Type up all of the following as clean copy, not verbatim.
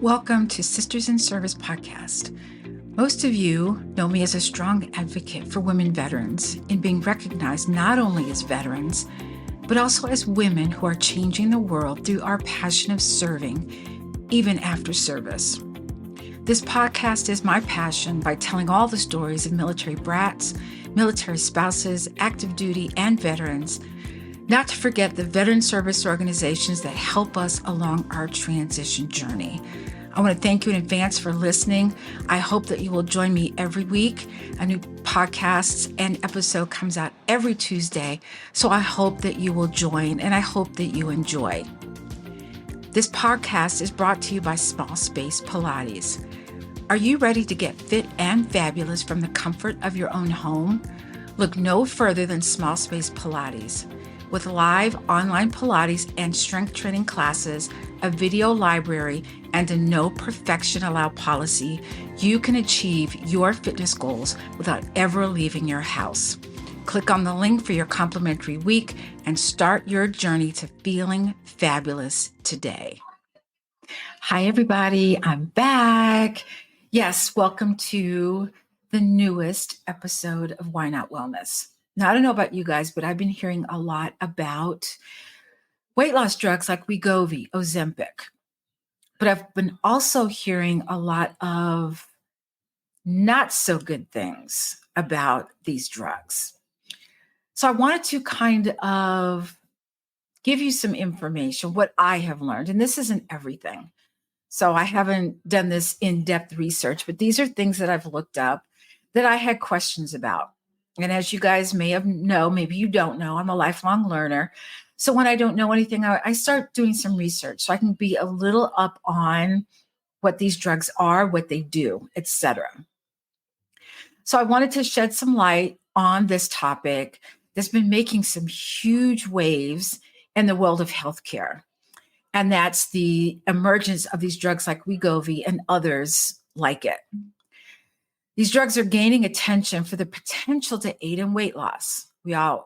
Welcome to Sisters in Service podcast. Most of you know me as a strong advocate for women veterans in being recognized not only as veterans, but also as women who are changing the world through our passion of serving, even after service. This podcast is my passion by telling all the stories of military brats, military spouses, active duty, and veterans, not to forget the veteran service organizations that help us along our transition journey. I want to thank you in advance for listening. I hope that you will join me every week. A new podcast and episode comes out every Tuesday, so I hope that you will join and I hope that you enjoy. This podcast is brought to you by Small Space Pilates. Are you ready to get fit and fabulous from the comfort of your own home? Look no further than Small Space Pilates. With live online Pilates and strength training classes, a video library, and a no perfection allowed policy, you can achieve your fitness goals without ever leaving your house. Click on the link for your complimentary week and start your journey to feeling fabulous today. Hi, everybody. I'm back. Yes, welcome to the newest episode of Why Not Wellness. Now, I don't know about you guys, but I've been hearing a lot about weight loss drugs like Wegovy, Ozempic. But I've been also hearing a lot of not so good things about these drugs. So I wanted to kind of give you some information, what I have learned. And this isn't everything. So I haven't done this in-depth research, but these are things that I've looked up that I had questions about. And as you guys may have know, maybe you don't know, I'm a lifelong learner. So when I don't know anything, I start doing some research so I can be a little up on what these drugs are, what they do, etc. So I wanted to shed some light on this topic that's been making some huge waves in the world of healthcare. And that's the emergence of these drugs like Wegovy and others like it. These drugs are gaining attention for the potential to aid in weight loss. We're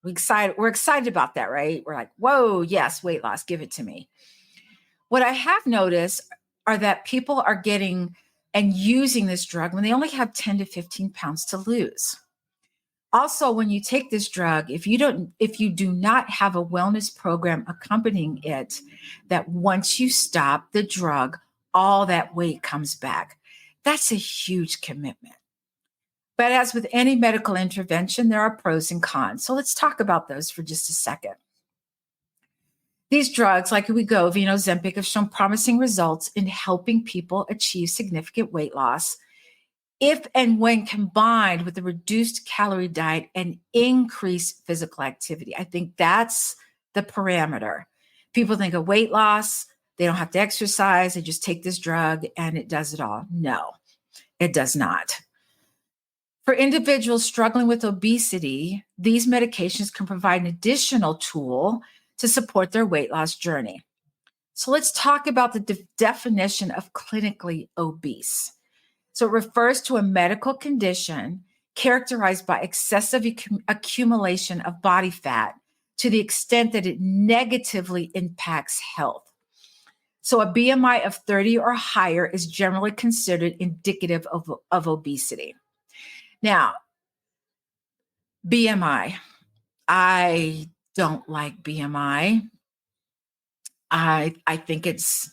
excited about that, right? We're like, whoa, yes, weight loss, give it to me. What I have noticed are that people are getting and using this drug when they only have 10 to 15 pounds to lose. Also, when you take this drug, if you do not have a wellness program accompanying it, that once you stop the drug, all that weight comes back. That's a huge commitment. But as with any medical intervention, there are pros and cons. So let's talk about those for just a second. These drugs, like Wegovy and Ozempic, have shown promising results in helping people achieve significant weight loss if and when combined with a reduced calorie diet and increased physical activity. I think that's the parameter. People think of weight loss, they don't have to exercise, they just take this drug and it does it all. No, it does not. For individuals struggling with obesity, these medications can provide an additional tool to support their weight loss journey. So let's talk about the definition of clinically obese. So it refers to a medical condition characterized by excessive accumulation of body fat to the extent that it negatively impacts health. So a BMI of 30 or higher is generally considered indicative of obesity. Now, BMI. I don't like BMI. I think it's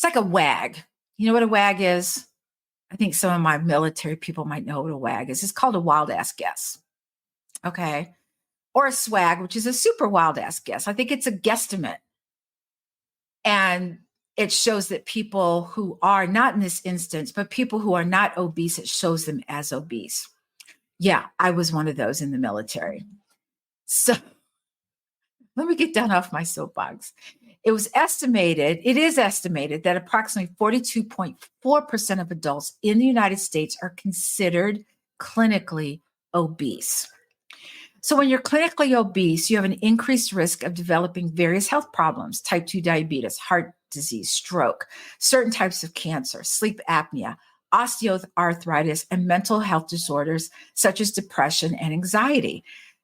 like a WAG. You know what a WAG is? I think some of my military people might know what a WAG is. It's called a wild ass guess. Okay. Or a swag, which is a super wild ass guess. I think it's a guesstimate. And it shows that people who are not in this instance, but people who are not obese, it shows them as obese. Yeah, I was one of those in the military. So let me get down off my soapbox. It is estimated that approximately 42.4% of adults in the United States are considered clinically obese. So when you're clinically obese, you have an increased risk of developing various health problems, type 2 diabetes, heart disease, stroke, certain types of cancer, sleep apnea, osteoarthritis, and mental health disorders such as depression and anxiety.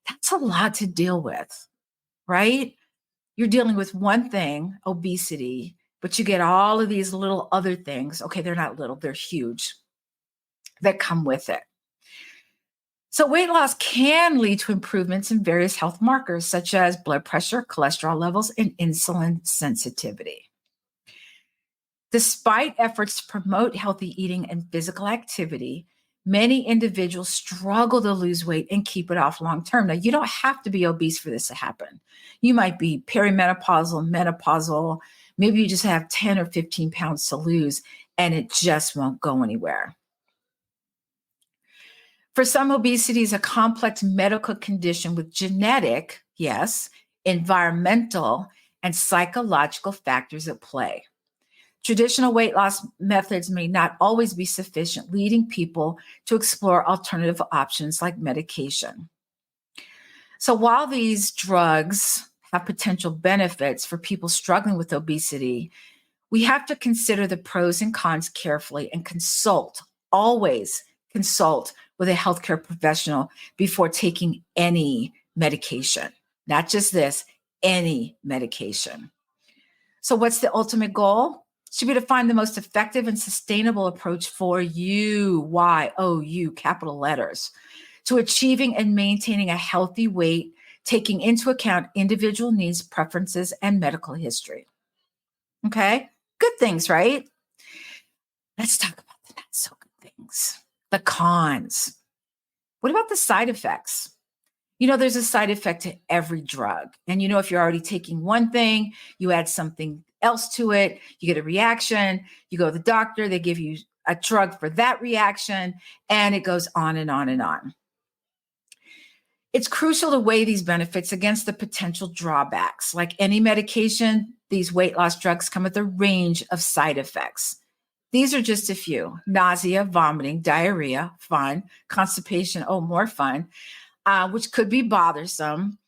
That's a lot to deal with, right? You're dealing with one thing, obesity, but you get all of these little other things. Okay, they're not little, they're huge, that come with it. So weight loss can lead to improvements in various health markers such as blood pressure, cholesterol levels, and insulin sensitivity. Despite efforts to promote healthy eating and physical activity, many individuals struggle to lose weight and keep it off long term. Now, you don't have to be obese for this to happen. You might be perimenopausal, menopausal, maybe you just have 10 or 15 pounds to lose and it just won't go anywhere. For some, obesity is a complex medical condition with genetic, yes, environmental, and psychological factors at play. Traditional weight loss methods may not always be sufficient, leading people to explore alternative options like medication. So while these drugs have potential benefits for people struggling with obesity, we have to consider the pros and cons carefully and always consult with a healthcare professional before taking any medication. Not just this, any medication. So what's the ultimate goal? It should be to find the most effective and sustainable approach for you, Y-O-U, capital letters, to achieving and maintaining a healthy weight, taking into account individual needs, preferences, and medical history. Okay? Good things, right? Let's talk about the not so good things, the cons. What about the side effects? There's a side effect to every drug. And if you're already taking one thing, you add something else to it, you get a reaction, you go to the doctor, they give you a drug for that reaction, and it goes on and on and on. It's crucial to weigh these benefits against the potential drawbacks. Like any medication, these weight loss drugs come with a range of side effects. These are just a few: nausea, vomiting, diarrhea, fun, constipation, more fun, which could be bothersome.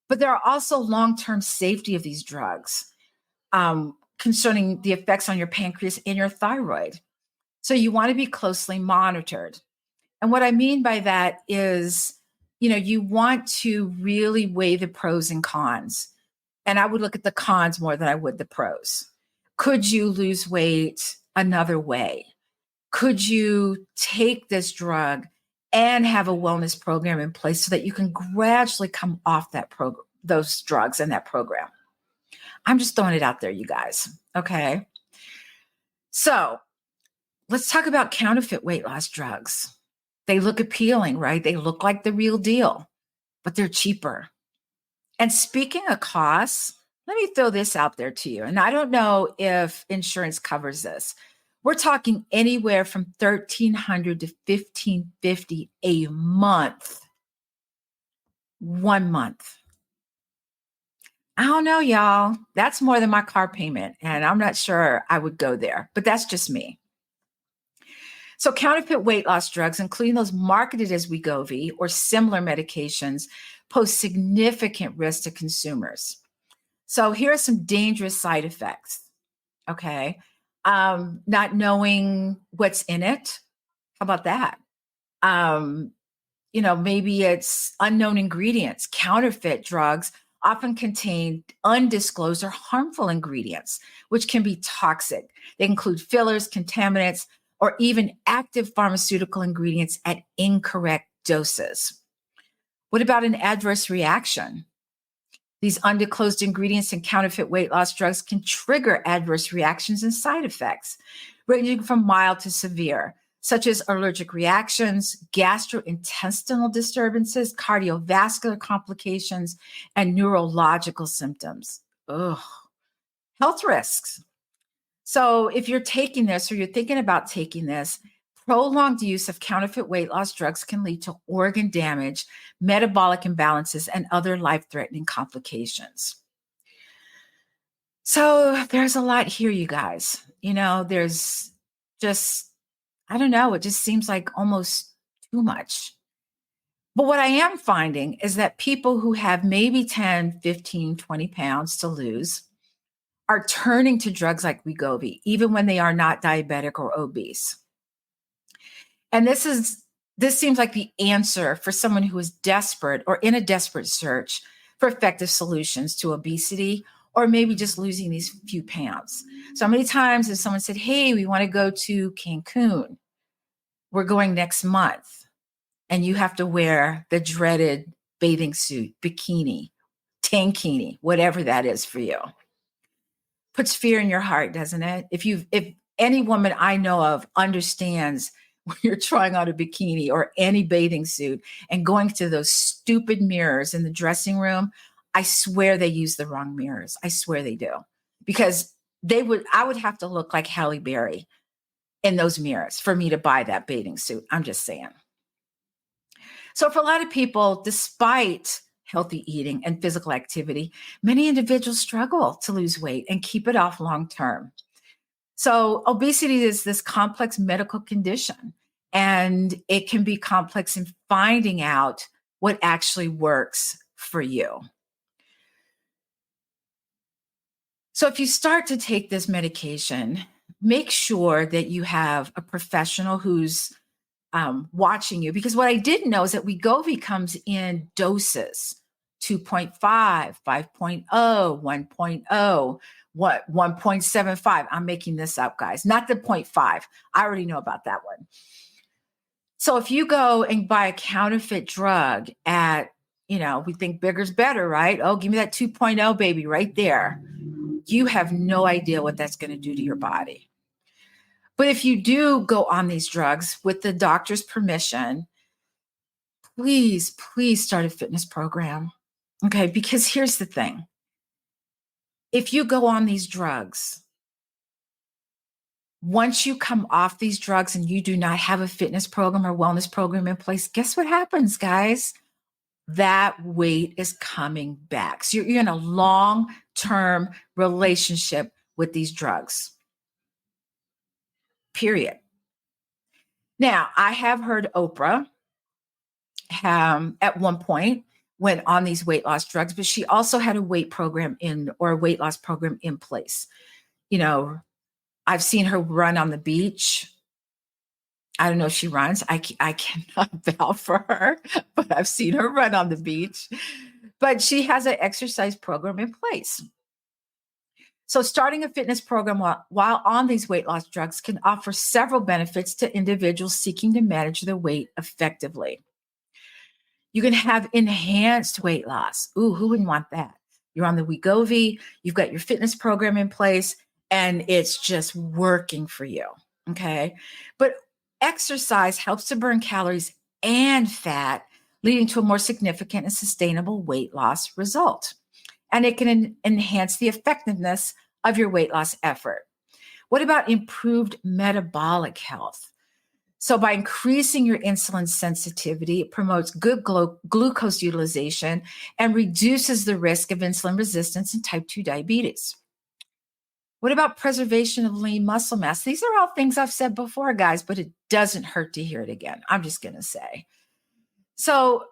But there are also long-term safety of these drugs concerning the effects on your pancreas and your thyroid. So you want to be closely monitored. And what I mean by that is, you want to really weigh the pros and cons. And I would look at the cons more than I would the pros. Could you lose weight another way? Could you take this drug and have a wellness program in place so that you can gradually come off those drugs and that program? I'm just throwing it out there, you guys. Okay. So let's talk about counterfeit weight loss drugs. They look appealing, right? They look like the real deal, but they're cheaper. And speaking of costs, let me throw this out there to you. And I don't know if insurance covers this. We're talking anywhere from $1,300 to $1,550 a month. 1 month. I don't know, y'all. That's more than my car payment, and I'm not sure I would go there, but that's just me. So counterfeit weight loss drugs, including those marketed as Wegovy or similar medications, pose significant risk to consumers. So here are some dangerous side effects. Okay. Not knowing what's in it. How about that? Maybe it's unknown ingredients. Counterfeit drugs often contain undisclosed or harmful ingredients, which can be toxic. They include fillers, contaminants, or even active pharmaceutical ingredients at incorrect doses. What about an adverse reaction? These undisclosed ingredients in counterfeit weight loss drugs can trigger adverse reactions and side effects, ranging from mild to severe, such as allergic reactions, gastrointestinal disturbances, cardiovascular complications, and neurological symptoms. Ugh. Health risks. So if you're taking this or you're thinking about taking this, prolonged use of counterfeit weight loss drugs can lead to organ damage, metabolic imbalances, and other life-threatening complications. So there's a lot here, you guys. There's just, I don't know, it just seems like almost too much. But what I am finding is that people who have maybe 10, 15, 20 pounds to lose are turning to drugs like Wegovy, even when they are not diabetic or obese. And this seems like the answer for someone who is desperate or in a desperate search for effective solutions to obesity or maybe just losing these few pounds. So many times if someone said, hey, we want to go to Cancun, we're going next month, and you have to wear the dreaded bathing suit, bikini, tankini, whatever that is for you. Puts fear in your heart, doesn't it? If any woman I know of understands when you're trying on a bikini or any bathing suit and going to those stupid mirrors in the dressing room, I swear they use the wrong mirrors. I swear they do. Because I would have to look like Halle Berry in those mirrors for me to buy that bathing suit. I'm just saying. So for a lot of people, despite healthy eating and physical activity, many individuals struggle to lose weight and keep it off long term. So obesity is this complex medical condition, and it can be complex in finding out what actually works for you. So if you start to take this medication, make sure that you have a professional who's watching you, because what I didn't know is that Wegovy comes in doses 2.5, 5.0, 1.0, 1.75. I'm making this up, guys, not the 0.5. I already know about that one. So if you go and buy a counterfeit drug at, we think bigger's better, right? Oh, give me that 2.0, baby, right there. You have no idea what that's going to do to your body. But if you do go on these drugs with the doctor's permission, please start a fitness program. Okay, because here's the thing. If you go on these drugs, once you come off these drugs and you do not have a fitness program or wellness program in place, guess what happens, guys? That weight is coming back. So you're in a long-term relationship with these drugs. Period. Now, I have heard Oprah at one point went on these weight loss drugs, but she also had a weight loss program in place. I've seen her run on the beach. I don't know if she runs. I cannot vouch for her, but I've seen her run on the beach. But she has an exercise program in place. So starting a fitness program while on these weight loss drugs can offer several benefits to individuals seeking to manage their weight effectively. You can have enhanced weight loss. Ooh, who wouldn't want that? You're on the Wegovy, you've got your fitness program in place, and it's just working for you, okay? But exercise helps to burn calories and fat, leading to a more significant and sustainable weight loss result. And it can enhance the effectiveness of your weight loss effort. What about improved metabolic health? So by increasing your insulin sensitivity, it promotes good glucose utilization and reduces the risk of insulin resistance and type 2 diabetes. What about preservation of lean muscle mass? These are all things I've said before, guys, but it doesn't hurt to hear it again. I'm just going to say. So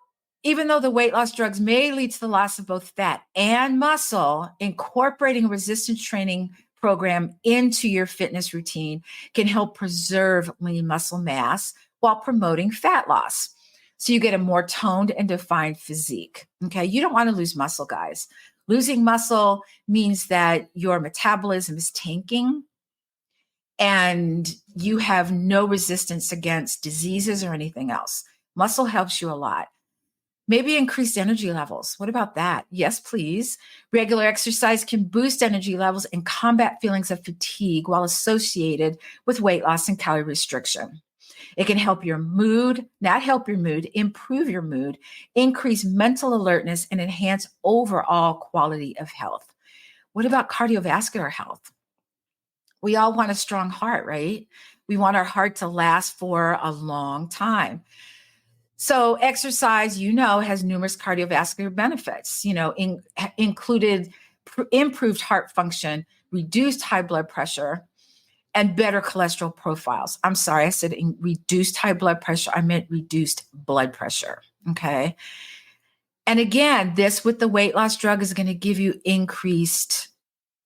even though the weight loss drugs may lead to the loss of both fat and muscle, incorporating a resistance training program into your fitness routine can help preserve lean muscle mass while promoting fat loss. So you get a more toned and defined physique. Okay. You don't want to lose muscle, guys. Losing muscle means that your metabolism is tanking and you have no resistance against diseases or anything else. Muscle helps you a lot. Maybe increased energy levels. What about that? Yes, please. Regular exercise can boost energy levels and combat feelings of fatigue while associated with weight loss and calorie restriction. It can help your mood, not help your mood, improve your mood, increase mental alertness, and enhance overall quality of health. What about cardiovascular health? We all want a strong heart, right? We want our heart to last for a long time. So exercise, has numerous cardiovascular benefits, included improved heart function, reduced high blood pressure, and better cholesterol profiles. I'm sorry, I said reduced high blood pressure. I meant reduced blood pressure, okay? And again, this with the weight loss drug is going to give you increased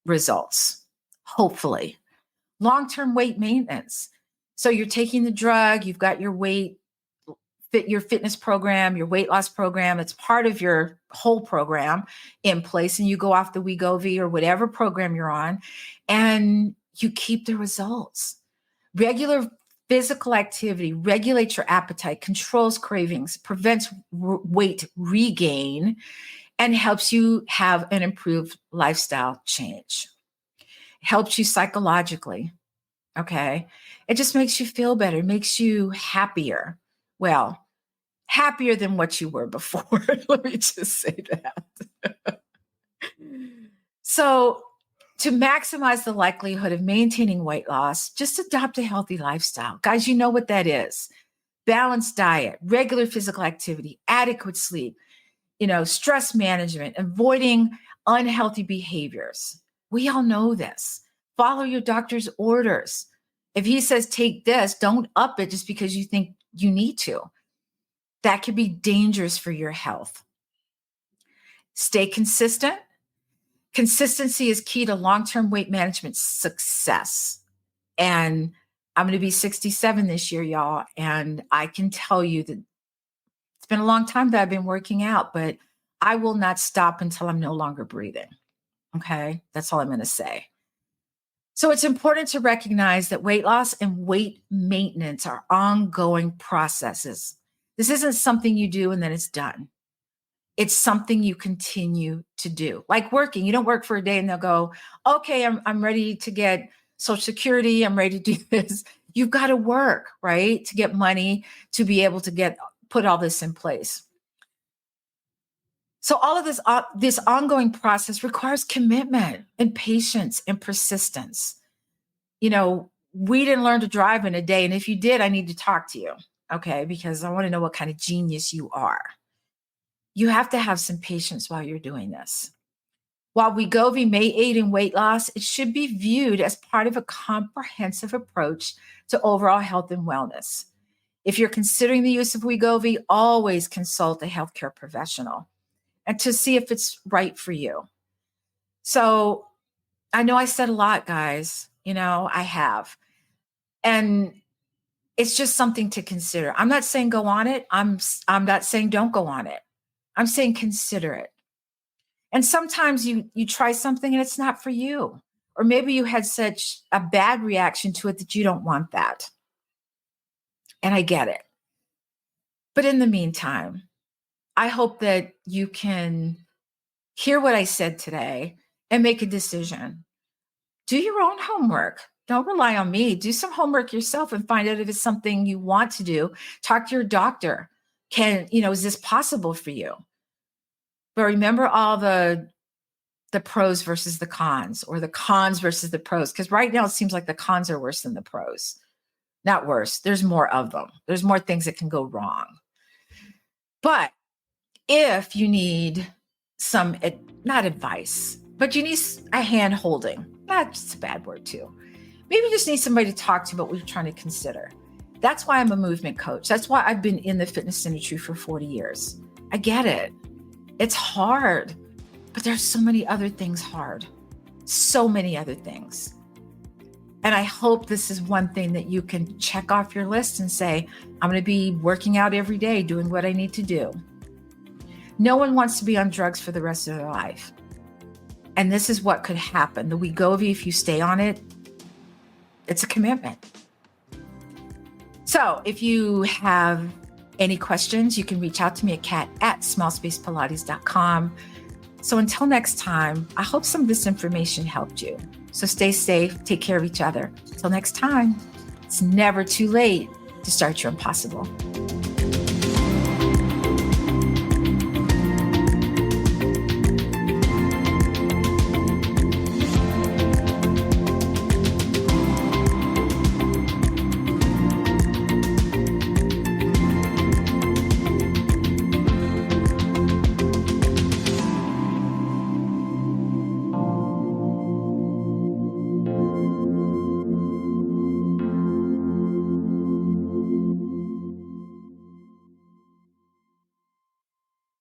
results, hopefully. Long-term weight maintenance. So you're taking the drug, you've got your weight your fitness program, your weight loss program. It's part of your whole program in place. And you go off the Wegovy or whatever program you're on, and you keep the results. Regular physical activity regulates your appetite, controls cravings, prevents weight regain, and helps you have an improved lifestyle change. Helps you psychologically. Okay. It just makes you feel better, makes you happier. Well, happier than what you were before. Let me just say that. So, to maximize the likelihood of maintaining weight loss, just adopt a healthy lifestyle. Guys, you know what that is. Balanced diet, regular physical activity, adequate sleep, stress management, avoiding unhealthy behaviors. We all know this. Follow your doctor's orders. If he says take this, don't up it just because you think you need to. That could be dangerous for your health. Stay consistent. Consistency is key to long-term weight management success. And I'm going to be 67 this year, y'all. And I can tell you that it's been a long time that I've been working out, but I will not stop until I'm no longer breathing. Okay? That's all I'm going to say. So it's important to recognize that weight loss and weight maintenance are ongoing processes. This isn't something you do and then it's done. It's something you continue to do. Like working. You don't work for a day and they'll go, okay, I'm ready to get Social Security. I'm ready to do this. You've got to work, right? To get money, to be able to put all this in place. So all of this ongoing process requires commitment and patience and persistence. We didn't learn to drive in a day. And if you did, I need to talk to you, okay? Because I want to know what kind of genius you are. You have to have some patience while you're doing this. While Wegovy may aid in weight loss, it should be viewed as part of a comprehensive approach to overall health and wellness. If you're considering the use of Wegovy, always consult a healthcare professional and to see if it's right for you. So I know I said a lot, guys. I have. And it's just something to consider. I'm not saying go on it. I'm not saying don't go on it. I'm saying consider it. And sometimes you try something and it's not for you. Or maybe you had such a bad reaction to it that you don't want that. And I get it. But in the meantime, I hope that you can hear what I said today and make a decision. Do your own homework. Don't rely on me. Do some homework yourself and find out if it's something you want to do. Talk to your doctor. Is this possible for you? But remember all the pros versus the cons, or the cons versus the pros. Because right now it seems like the cons are worse than the pros. Not worse. There's more of them. There's more things that can go wrong. But if you need some, not advice, but you need a hand holding, that's a bad word too. Maybe you just need somebody to talk to about what you're trying to consider. That's why I'm a movement coach. That's why I've been in the fitness industry for 40 years. I get it. It's hard, but there's so many other things hard. So many other things. And I hope this is one thing that you can check off your list and say, I'm going to be working out every day, doing what I need to do. No one wants to be on drugs for the rest of their life. And this is what could happen. The Wegovy, if you stay on it, it's a commitment. So if you have any questions, you can reach out to me at kat@smallspacepilates.com. So until next time, I hope some of this information helped you. So stay safe, take care of each other. Until next time, it's never too late to start your impossible.